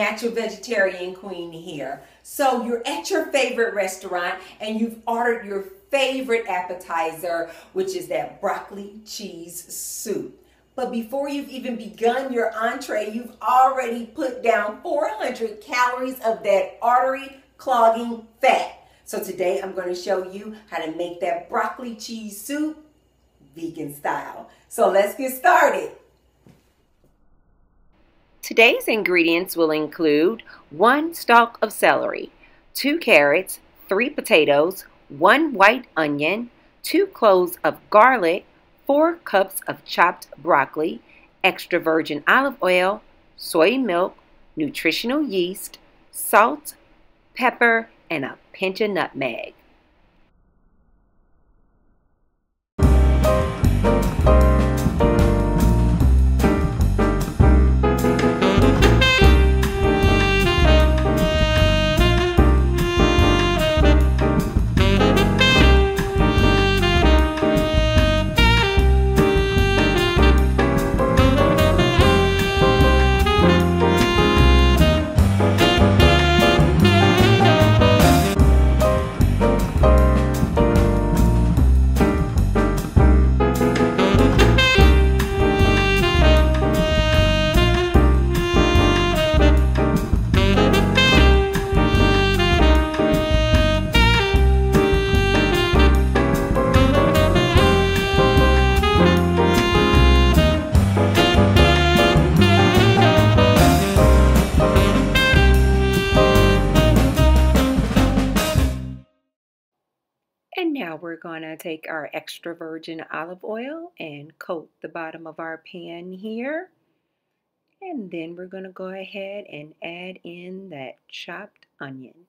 natural vegetarian queen here. So you're at your favorite restaurant and you've ordered your favorite appetizer, which is that broccoli cheese soup. But before you've even begun your entree, you've already put down 400 calories of that artery clogging fat. So today I'm going to show you how to make that broccoli cheese soup vegan style. So let's get started. Today's ingredients will include 1 stalk of celery, 2 carrots, 3 potatoes, 1 white onion, 2 cloves of garlic, 4 cups of chopped broccoli, extra virgin olive oil, soy milk, nutritional yeast, salt, pepper, and a pinch of nutmeg. And now we're going to take our extra virgin olive oil and coat the bottom of our pan here. And then we're going to go ahead and add in that chopped onion.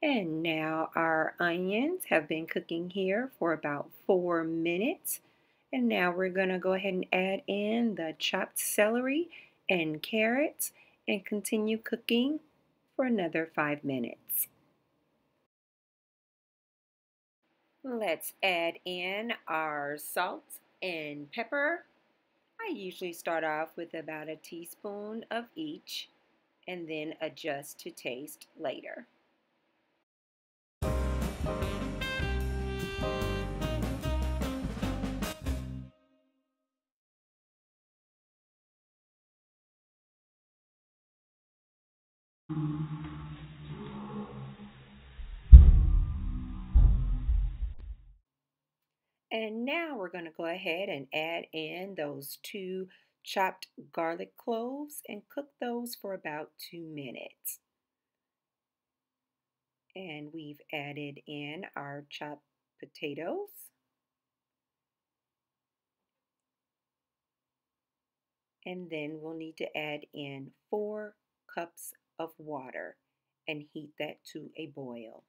And now our onions have been cooking here for about 4 minutes. And now we're going to go ahead and add in the chopped celery and carrots and continue cooking for another 5 minutes. Let's add in our salt and pepper. I usually start off with about a teaspoon of each and then adjust to taste later. And now we're going to go ahead and add in those 2 chopped garlic cloves and cook those for about 2 minutes. And we've added in our chopped potatoes. And then we'll need to add in 4 cups of water and heat that to a boil.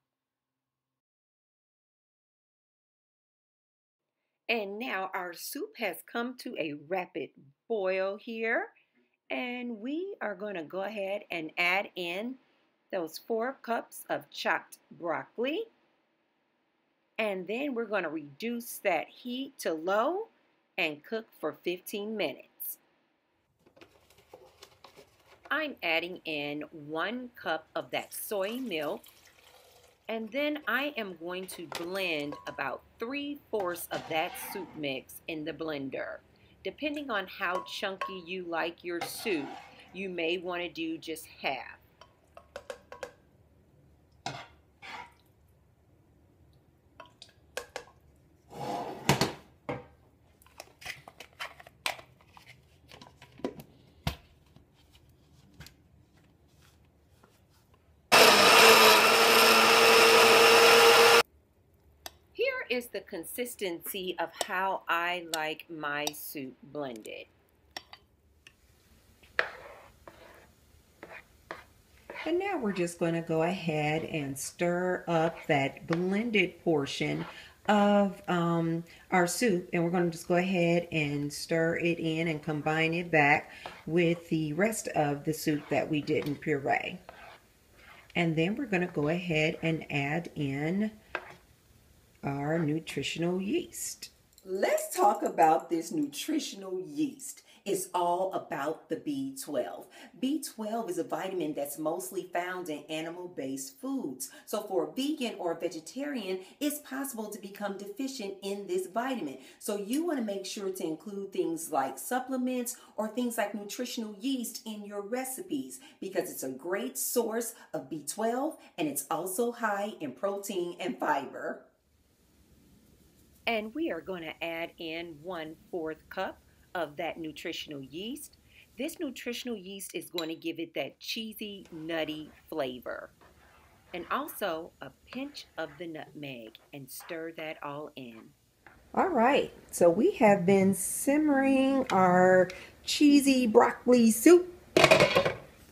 And now our soup has come to a rapid boil here. And we are going to go ahead and add in those 4 cups of chopped broccoli. And then we're going to reduce that heat to low and cook for 15 minutes. I'm adding in 1 cup of that soy milk. And then I am going to blend about 3/4 of that soup mix in the blender. Depending on how chunky you like your soup, you may want to do just half. Is the consistency of how I like my soup blended. And now we're just going to go ahead and stir up that blended portion of our soup, and we're going to just go ahead and stir it in and combine it back with the rest of the soup that we didn't puree. And then we're going to go ahead and add in our nutritional yeast. Let's talk about this nutritional yeast. is all about the B12. B12 is a vitamin that's mostly found in animal-based foods. So for a vegan or a vegetarian, it's possible to become deficient in this vitamin. So you want to make sure to include things like supplements or things like nutritional yeast in your recipes because it's a great source of B12 and it's also high in protein and fiber. And we are going to add in 1/4 cup of that nutritional yeast. This nutritional yeast is going to give it that cheesy, nutty flavor. And also a pinch of the nutmeg, and stir that all in. All right, so we have been simmering our cheesy broccoli soup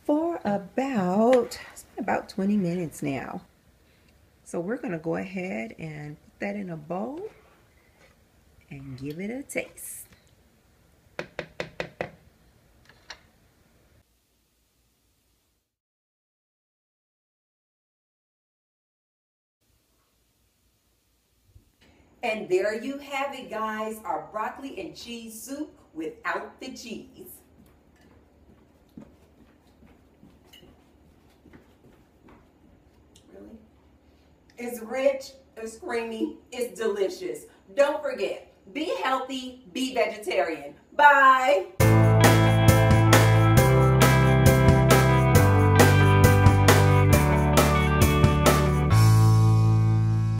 for about 20 minutes now. So we're going to go ahead and put that in a bowl and give it a taste. And there you have it, guys, our broccoli and cheese soup without the cheese. Really? It's rich, it's creamy, it's delicious. Don't forget, be healthy, be vegetarian. Bye.